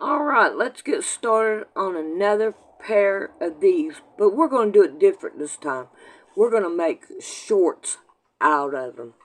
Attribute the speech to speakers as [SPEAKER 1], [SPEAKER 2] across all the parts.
[SPEAKER 1] Alright, let's get started on another pair of these, but we're going to do it different this time. We're going to make shorts out of them.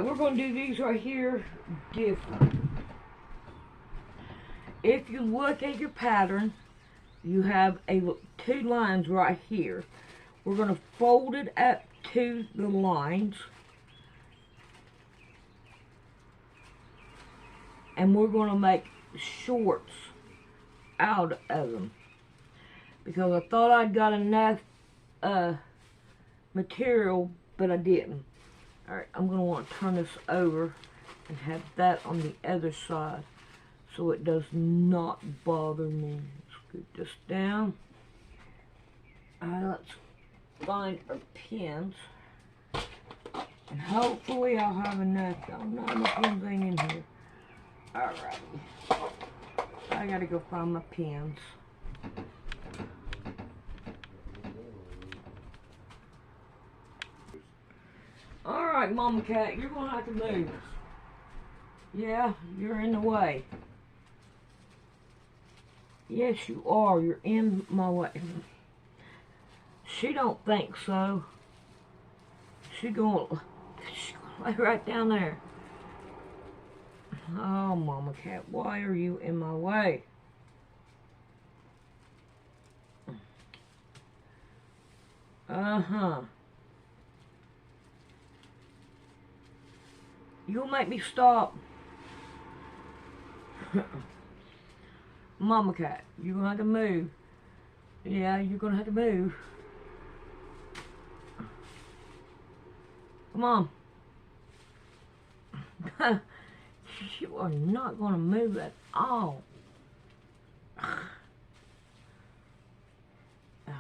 [SPEAKER 1] We're going to do these right here different. If you look at your pattern, you have two lines right here. We're going to fold it up to the lines, and we're going to make shorts out of them, because I thought I'd got enough material, but I didn't. Alright, I'm going to want to turn this over and have that on the other side so it does not bother me. Scoot this down. Alright, let's find our pins. And hopefully I'll have enough. I don't know my pins ain't in here. Alright. I gotta go find my pins. Alright, Mama Cat, you're gonna have to move. Yeah, you're in the way. Yes, you are. You're in my way. She don't think so. She's gonna lay right down there. Oh, Mama Cat, why are you in my way? Uh-huh. You'll make me stop. Mama Cat, you're gonna have to move. Yeah, you're gonna have to move. Come on. You are not gonna move at all.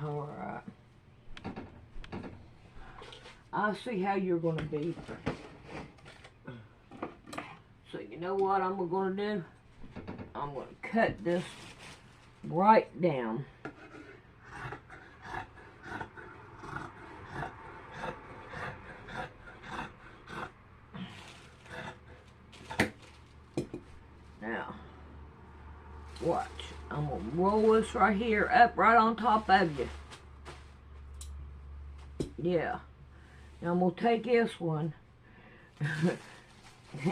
[SPEAKER 1] Alright. I see how you're gonna be. So you know what I'm going to do? I'm going to cut this right down. Now, watch. I'm going to roll this right here up right on top of you. Yeah. Now I'm going to take this one.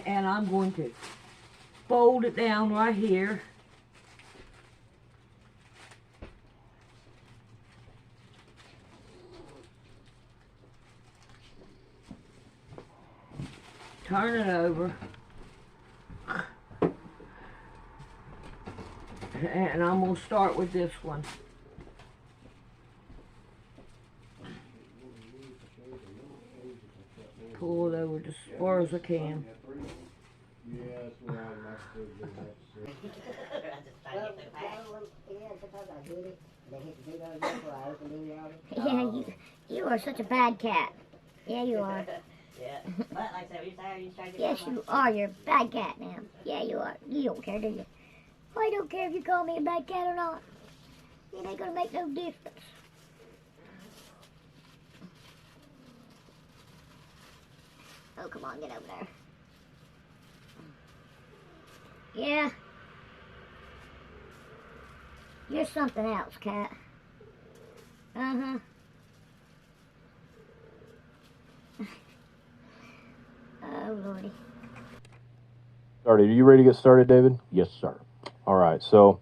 [SPEAKER 1] And I'm going to fold it down right here. Turn it over. And I'm going to start with this one. Pull it over just as far as I can.
[SPEAKER 2] Yeah, you are such a bad cat. Yeah, you are. Yes, you are. You're a bad cat now. Yeah, you are. You don't care, do you? I don't care if you call me a bad cat or not. It ain't gonna make no difference. Oh, come on, get over there. Yeah. You're something else, cat. Uh-huh. Oh, Lordy.
[SPEAKER 3] Started. Are you ready to get started, David?
[SPEAKER 4] Yes, sir.
[SPEAKER 3] All right. So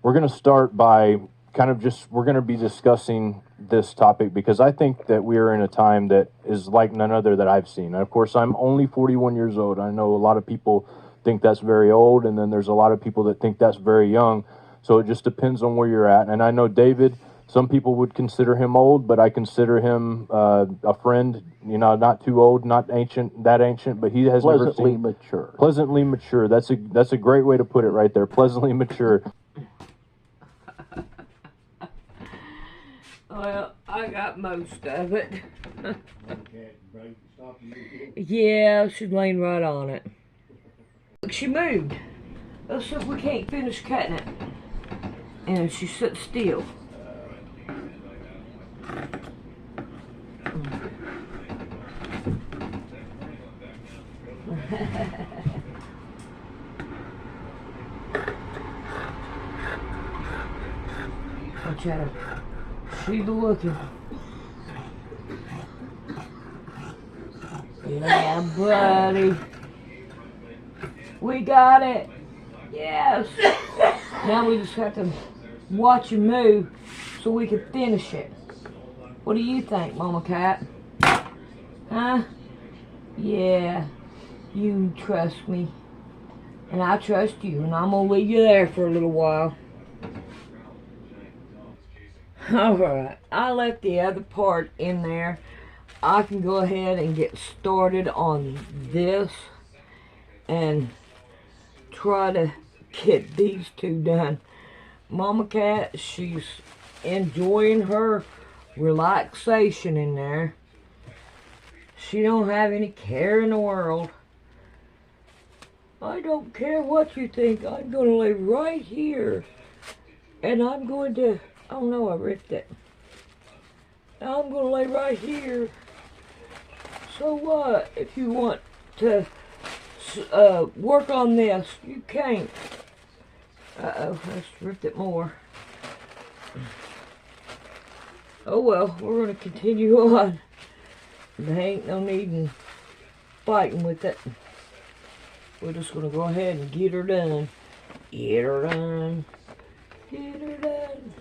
[SPEAKER 3] we're going to start by we're going to be discussing this topic because I think that we are in a time that is like none other that I've seen. And of course, I'm only 41 years old. I know a lot of people think that's very old, and then there's a lot of people that think that's very young. So it just depends on where you're at. And I know David, some people would consider him old, but I consider him a friend. You know, not too old, not ancient, but he has
[SPEAKER 4] pleasantly mature.
[SPEAKER 3] Pleasantly mature. That's a great way to put it right there. Pleasantly mature.
[SPEAKER 1] Well, I got most of it.
[SPEAKER 4] Cat break stop you.
[SPEAKER 1] Yeah, she's laying right on it. Look, she moved. Let's see if we can't finish cutting it. And she sits still. Watch out. She's looking. Yeah, buddy. We got it. Yes. Now we just have to watch it move so we can finish it. What do you think, Mama Cat? Huh? Yeah. You trust me. And I trust you. And I'm going to leave you there for a little while. Alright. I left the other part in there. I can go ahead and get started on this. And try to get these two done. Mama Cat, she's enjoying her relaxation in there. She don't have any care in the world. I don't care what you think. I'm going to lay right here. And I'm going to... Oh no, I ripped it. I'm going to lay right here. So what? If you want to work on this, you can't. Uh-oh, I just ripped it more. Oh well, we're going to continue on. There ain't no need in fighting with it. We're just going to go ahead and get her done. Get her done. Get her done.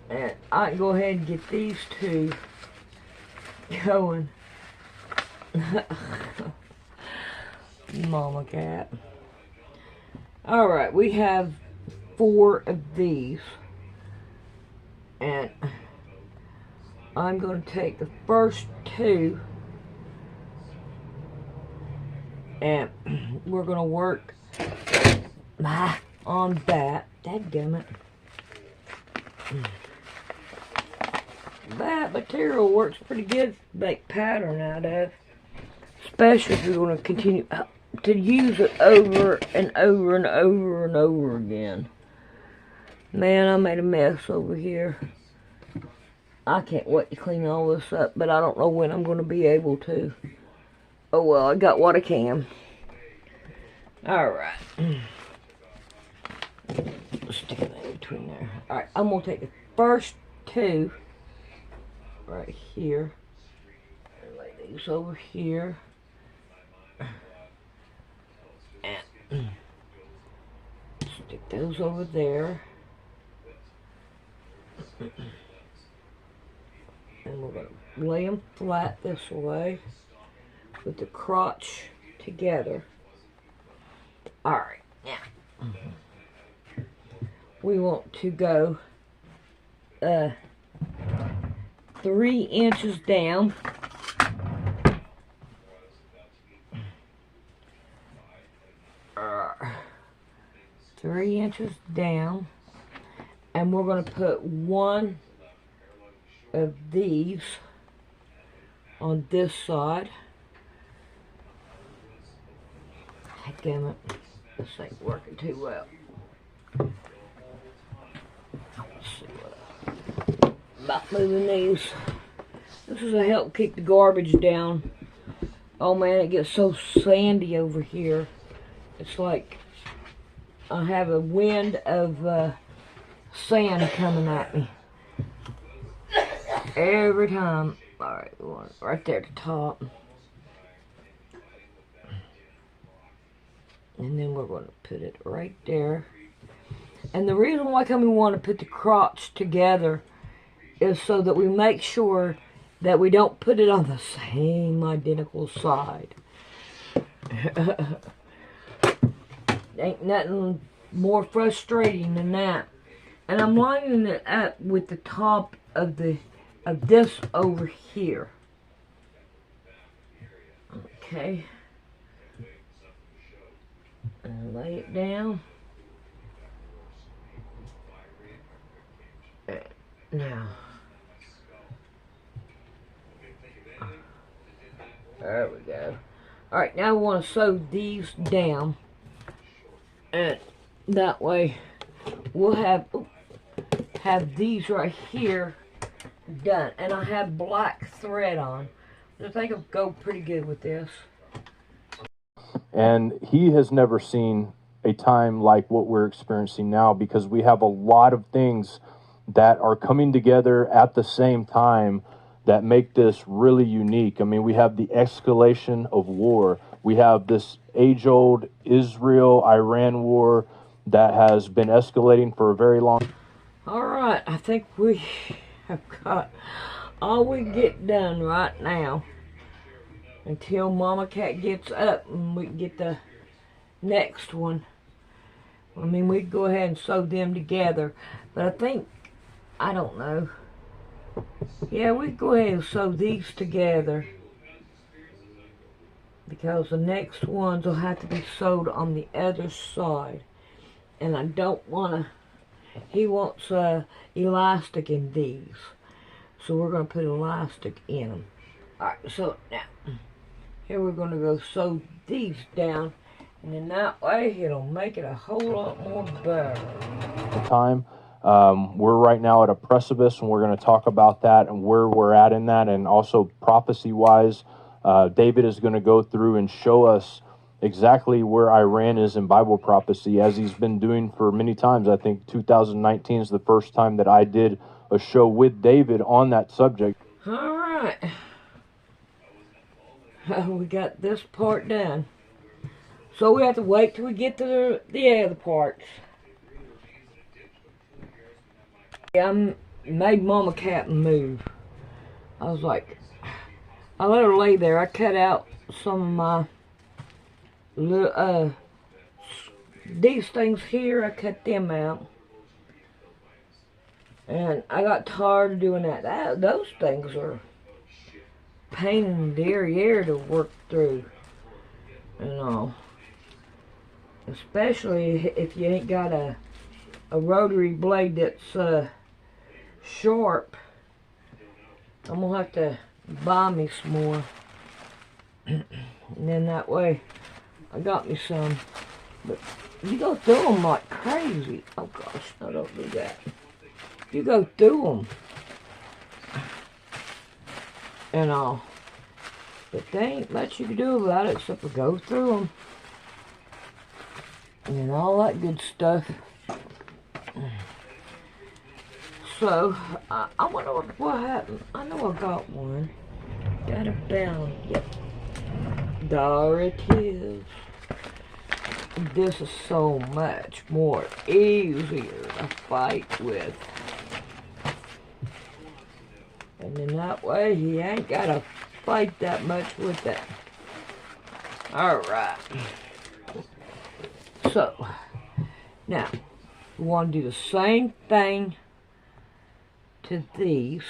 [SPEAKER 1] And I can go ahead and get these two going. Mama Cat. Alright, we have 4 of these. And I'm going to take the first 2 and we're going to work on that. Dadgummit. That material works pretty good to make pattern out of. Especially if you're going to continue to use it over and over and over and over again. Man, I made a mess over here. I can't wait to clean all this up, but I don't know when I'm going to be able to. Oh well, I got what I can. Alright. Stick it in between there. Alright, I'm going to take the first 2 right here. And lay these over here. And stick those over there. And we're going to lay them flat this way with the crotch together. Alright, now we want to go 3 inches down. Uh, 3 inches down. And we're going to put 1 of these on this side. Damn it. This ain't working too well. Let's see what about moving these. This is to help keep the garbage down. Oh man, it gets so sandy over here. It's like I have a wind of sand coming at me. Every time. Alright, right there at the top. And then we're going to put it right there. And the reason why we want to put the crotch together is so that we make sure that we don't put it on the same identical side. Ain't nothing more frustrating than that. And I'm lining it up with the top of this over here. Okay. And lay it down. Now, there we go. Alright, now we want to sew these down, and that way we'll have these right here done. And I have black thread on. I think it'll go pretty good with this.
[SPEAKER 3] And he has never seen a time like what we're experiencing now, because we have a lot of things that are coming together at the same time that make this really unique. I mean, we have the escalation of war. We have this age-old Israel-Iran war that has been escalating for a very long time.
[SPEAKER 1] All right, I think we have got all we get done right now until Mama Cat gets up and we can get the next one. I mean, we'd go ahead and sew them together, but I think, I don't know. Yeah, we'd go ahead and sew these together, because the next ones will have to be sewed on the other side. And I don't want to, he wants elastic in these. So we're going to put elastic in them. Alright, so now, here we're going to go sew these down. And in that way, it'll make it a whole lot more better.
[SPEAKER 3] Time. We're right now at a precipice, and we're going to talk about that and where we're at in that, and also prophecy-wise. David is going to go through and show us exactly where Iran is in Bible prophecy, as he's been doing for many times. I think 2019 is the first time that I did a show with David on that subject.
[SPEAKER 1] All right. We got this part done. So we have to wait till we get to the other parts. I made Mama Cat move. I was like, I let her lay there. I cut out some of my little, these things here, I cut them out. And I got tired of doing that. Those things are pain in the derriere to work through. And all. Especially if you ain't got a rotary blade that's sharp. I'm gonna have to buy me some more. And then that way I got me some. But you go through them like crazy. Oh gosh, no, don't do that. You go through them and all. But there ain't much you can do about it except for go through them. And all that good stuff. So, I wonder what happened. I know I got one. Got it bound. Yep. There it is. This is so much more easier to fight with. And then that way, he ain't got to fight that much with it. Alright. So, now, we want to do the same thing to these.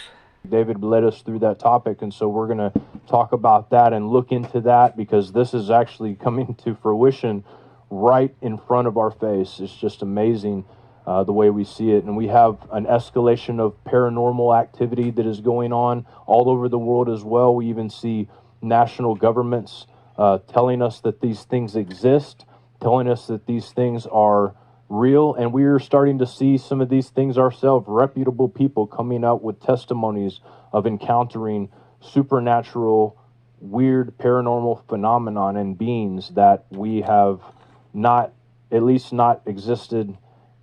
[SPEAKER 3] David led us through that topic, and so we're going to talk about that and look into that, because this is actually coming to fruition right in front of our face. It's just amazing the way we see it. And we have an escalation of paranormal activity that is going on all over the world as well. We even see national governments telling us that these things exist, telling us that these things are real, and we are starting to see some of these things ourselves. Reputable people coming out with testimonies of encountering supernatural, weird, paranormal phenomenon and beings that we have not, at least not existed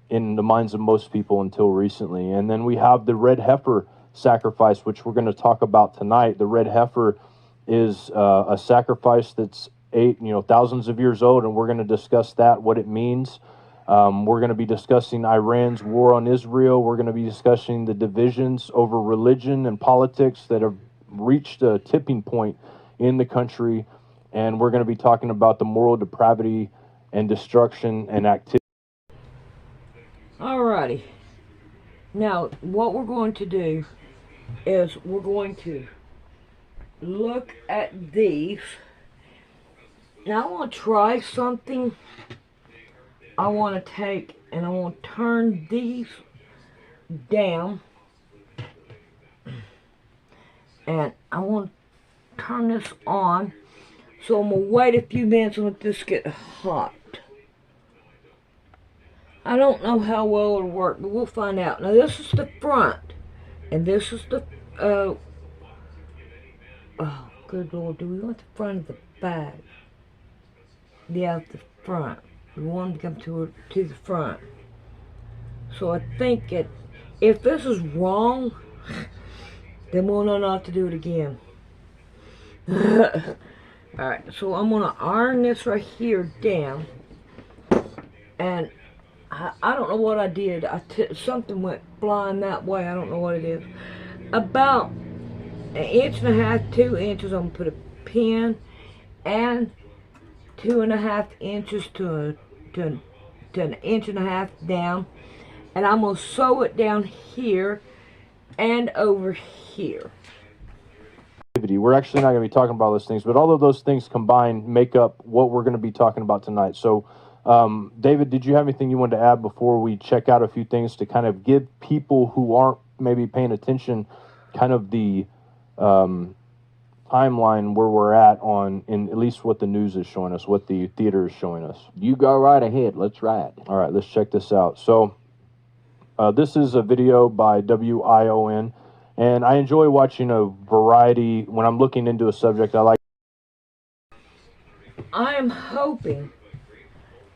[SPEAKER 3] in the minds of most people until recently. And then we have the red heifer sacrifice, which we're going to talk about tonight. The red heifer is a sacrifice that's thousands of years old, and we're going to discuss that, what it means. We're going to be discussing Iran's war on Israel. We're going to be discussing the divisions over religion and politics that have reached a tipping point in the country. And we're going to be talking about the moral depravity and destruction and activity.
[SPEAKER 1] Alrighty. Now, what we're going to do is we're going to look at these. Now, I want to try something. I want to take and I want to turn these down And I want to turn this on. So I'm going to wait a few minutes and let this get hot. I don't know how well it'll work, but we'll find out. Now this is the front. And this is the, oh, good Lord, do we want the front of the back? Yeah, the front. We want to come to the front. So I think if this is wrong, then we'll know not to do it again. Alright, so I'm going to iron this right here down. And I don't know what I did. Something went flying that way. I don't know what it is. About 1.5 inches, 2 inches, I'm going to put a pin. And 2.5 inches to an 1.5 inches down. And I'm going to sew it down here and over here.
[SPEAKER 3] We're actually not going to be talking about those things, but all of those things combined make up what we're going to be talking about tonight. So, David, did you have anything you wanted to add before we check out a few things to kind of give people who aren't maybe paying attention kind of the timeline where we're at in at least what the news is showing us, what the theater is showing us?
[SPEAKER 5] You go right ahead. Let's ride.
[SPEAKER 3] All right, let's check this out. So, this is a video by WION. And I enjoy watching a variety. When I'm looking into a subject, I
[SPEAKER 1] am hoping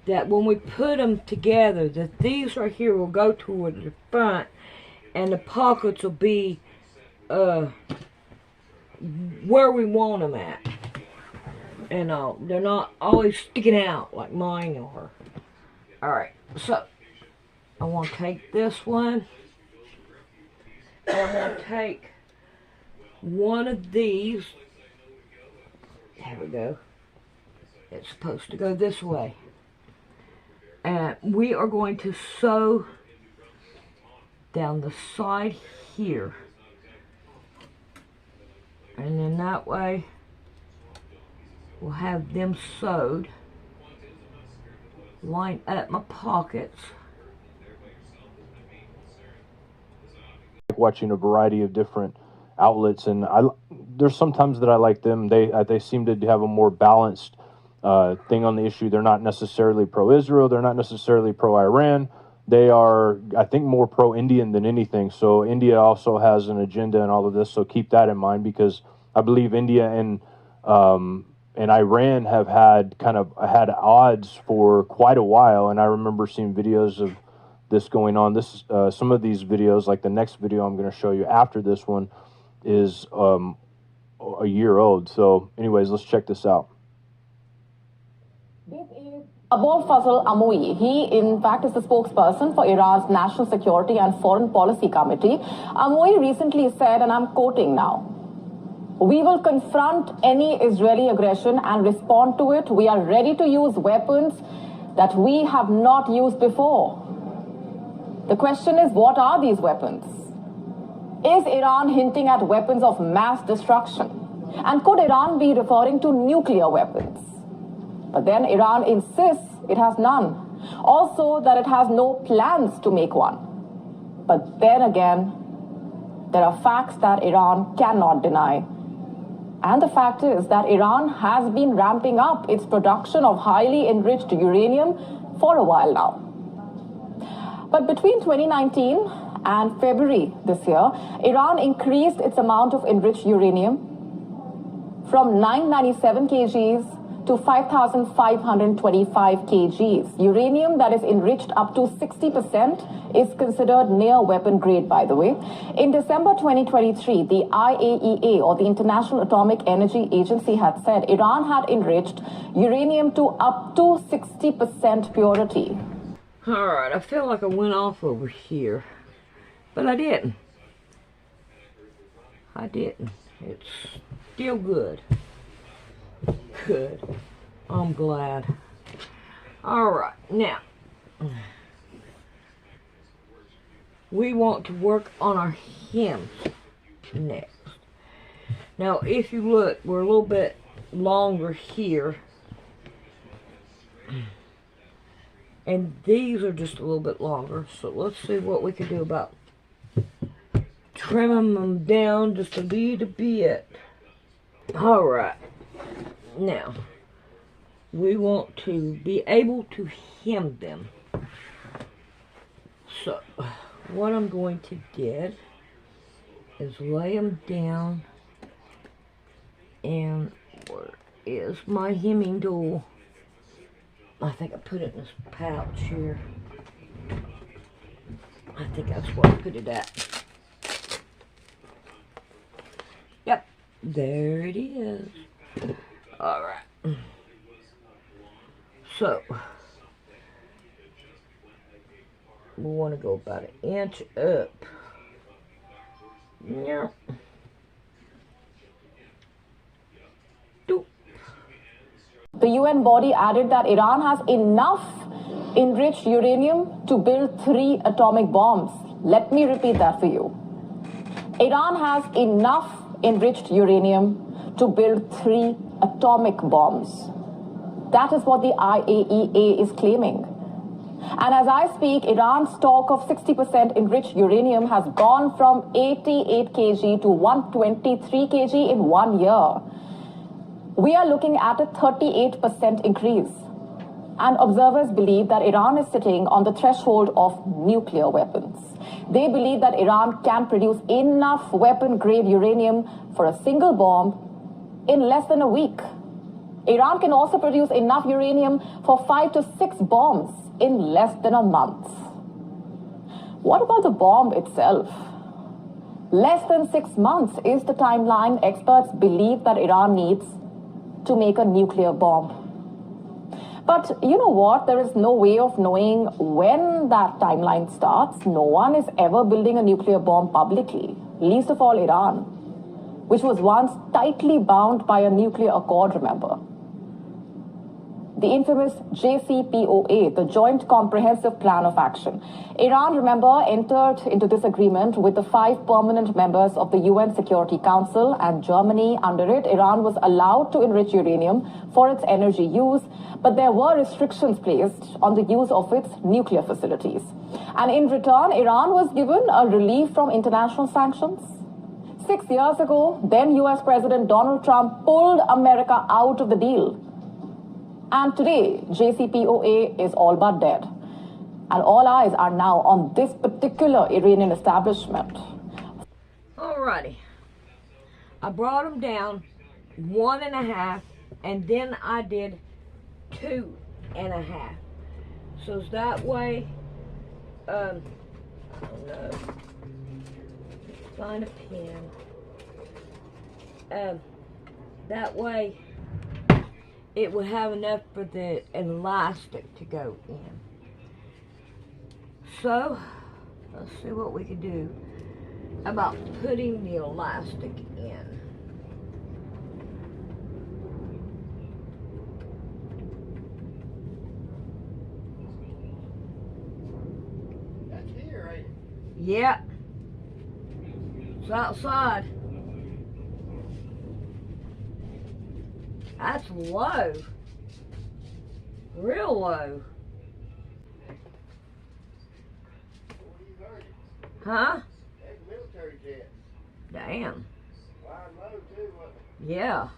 [SPEAKER 1] that when we put them together, that these right here will go toward the front, and the pockets will be where we want them at. And they're not always sticking out like mine are. Alright, so I want to take this one. I'm going to take one of these. There we go. It's supposed to go this way. And we are going to sew down the side here. And then that way we'll have them sewed. Line up my pockets.
[SPEAKER 3] watching a variety of different outlets, and there's sometimes that I like them. They seem to have a more balanced thing on the issue. They're not necessarily pro-Israel. They're not necessarily pro-Iran. They are, I think, more pro-Indian than anything. So India also has an agenda and all of this. So keep that in mind, because I believe India and Iran have had odds for quite a while. And I remember seeing videos of this going on. Some of these videos, like the next video I'm going to show you after this one, is a year old. So anyways, let's check this out.
[SPEAKER 6] This is Abul Fazl Amoui. He, in fact, is the spokesperson for Iran's National Security and Foreign Policy Committee. Amoui recently said, and I'm quoting now, "We will confront any Israeli aggression and respond to it. We are ready to use weapons that we have not used before." The question is, what are these weapons? Is Iran hinting at weapons of mass destruction? And could Iran be referring to nuclear weapons? But then Iran insists it has none. Also, that it has no plans to make one. But then again, there are facts that Iran cannot deny. And the fact is that Iran has been ramping up its production of highly enriched uranium for a while now. But between 2019 and February this year, Iran increased its amount of enriched uranium from 997 kgs to 5,525 kgs. Uranium that is enriched up to 60% is considered near weapon grade, by the way. In December 2023, the IAEA, or the International Atomic Energy Agency, had said Iran had enriched uranium to up to 60% purity.
[SPEAKER 1] Alright, I feel like I went off over here, but I didn't. It's still good. Good. I'm glad. Alright, now, we want to work on our hems next. Now, if you look, we're a little bit longer here. And these are just a little bit longer. So let's see what we can do about trimming them down just a little bit. Alright, now we want to be able to hem them. So, what I'm going to get is lay them down, and where is my hemming tool? I think I put it in this pouch here. I think that's where I put it at. Yep, there it is. Alright. So, we want to go about an inch up. Yep.
[SPEAKER 6] The UN body added that Iran has enough enriched uranium to build 3 atomic bombs. Let me repeat that for you. Iran has enough enriched uranium to build 3 atomic bombs. That is what the IAEA is claiming. And as I speak, Iran's stock of 60% enriched uranium has gone from 88 kg to 123 kg in 1 year. We are looking at a 38% increase. And observers believe that Iran is sitting on the threshold of nuclear weapons. They believe that Iran can produce enough weapon-grade uranium for a single bomb in less than a week. Iran can also produce enough uranium for 5 to 6 bombs in less than a month. What about the bomb itself? Less than 6 months is the timeline experts believe that Iran needs to make a nuclear bomb. But you know what? There is no way of knowing when that timeline starts. No one is ever building a nuclear bomb publicly, least of all Iran, which was once tightly bound by a nuclear accord, remember? The infamous JCPOA, the Joint Comprehensive Plan of Action. Iran, remember, entered into this agreement with the 5 permanent members of the UN Security Council, and Germany. Under it, Iran was allowed to enrich uranium for its energy use, but there were restrictions placed on the use of its nuclear facilities. And in return, Iran was given a relief from international sanctions. 6 years ago, then US President Donald Trump pulled America out of the deal. And today, JCPOA is all but dead. And all eyes are now on this particular Iranian establishment.
[SPEAKER 1] Alrighty. I brought them down 1.5, and then I did 2.5. So that way, I don't know, find a pen. That way, it would have enough for the elastic to go in. So, let's see what we can do about putting the elastic in.
[SPEAKER 4] That's here, ain't it?
[SPEAKER 1] Yep. It's outside. That's low. Real low. Huh?
[SPEAKER 4] That's military jet.
[SPEAKER 1] Damn.
[SPEAKER 4] Flying low too, wasn't it?
[SPEAKER 1] Yeah.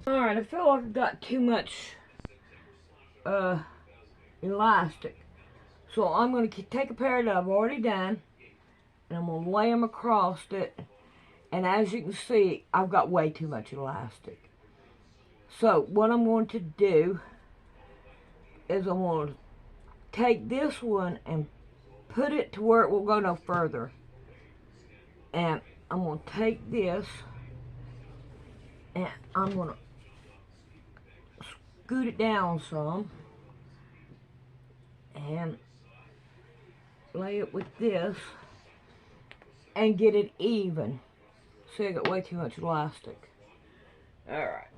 [SPEAKER 1] Alright, I feel like I've got too much elastic. So I'm going to take a pair that I've already done, and I'm going to lay them across it. And as you can see, I've got way too much elastic. So what I'm going to do is I'm going to take this one and put it to where it will go no further. And I'm going to take this and I'm going to scoot it down some and lay it with this and get it even. See, I got way too much elastic. Alright.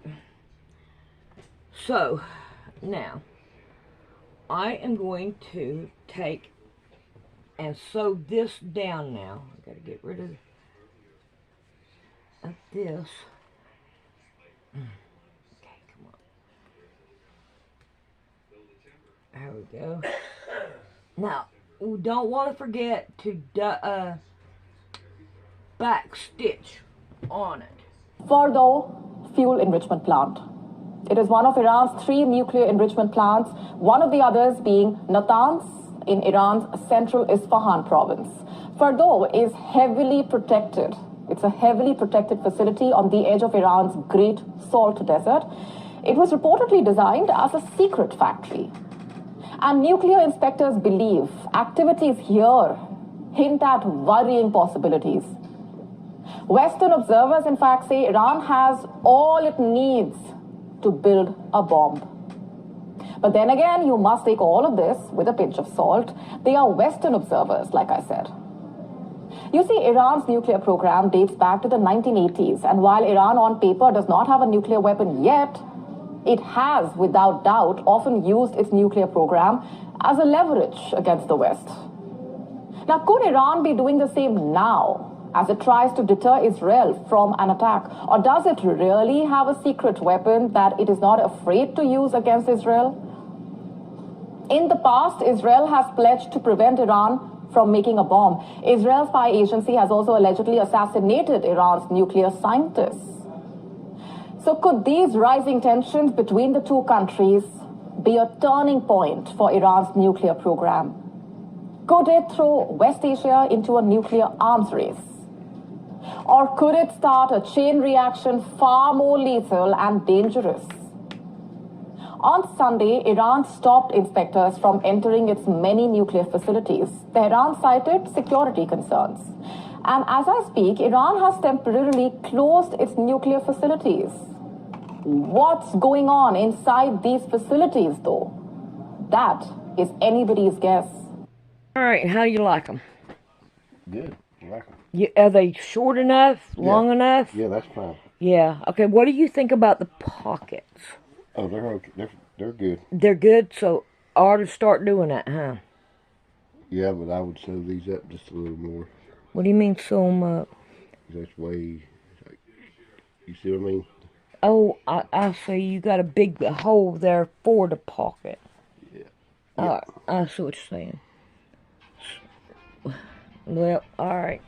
[SPEAKER 1] So, now, I am going to take and sew this down now. I gotta get rid of this. Okay, come on. There we go. Now, we don't want to forget to back stitch on it.
[SPEAKER 6] Fordow fuel enrichment plant. It is one of Iran's 3 nuclear enrichment plants, one of the others being Natanz in Iran's central Isfahan province. Fordow is heavily protected. It's a heavily protected facility on the edge of Iran's Great Salt Desert. It was reportedly designed as a secret factory. And nuclear inspectors believe activities here hint at worrying possibilities. Western observers, in fact, say Iran has all it needs to build a bomb. But then again, you must take all of this with a pinch of salt. They are Western observers, like I said. You see, Iran's nuclear program dates back to the 1980s, and while Iran on paper does not have a nuclear weapon yet, it has, without doubt, often used its nuclear program as a leverage against the West. Now, could Iran be doing the same now as it tries to deter Israel from an attack? Or does it really have a secret weapon that it is not afraid to use against Israel? In the past, Israel has pledged to prevent Iran from making a bomb. Israel's spy agency has also allegedly assassinated Iran's nuclear scientists. So could these rising tensions between the two countries be a turning point for Iran's nuclear program? Could it throw West Asia into a nuclear arms race? Or could it start a chain reaction far more lethal and dangerous? On Sunday, Iran stopped inspectors from entering its many nuclear facilities. Tehran cited security concerns. And as I speak, Iran has temporarily closed its nuclear facilities. What's going on inside these facilities, though? That is anybody's guess.
[SPEAKER 1] All right, how do you like them?
[SPEAKER 7] Good. I like 'em.
[SPEAKER 1] Are they short enough? Long enough?
[SPEAKER 7] Yeah, that's fine.
[SPEAKER 1] Yeah. Okay, what do you think about the pockets?
[SPEAKER 7] Oh, they're okay. They're good.
[SPEAKER 1] They're good, so I ought to start doing that, huh?
[SPEAKER 7] Yeah, but I would sew these up just a little more.
[SPEAKER 1] What do you mean sew 'em up?
[SPEAKER 7] That's way. You see what I mean?
[SPEAKER 1] Oh, I see. You got a big hole there for the pocket.
[SPEAKER 7] Yeah.
[SPEAKER 1] I see what you're saying. Well, all right.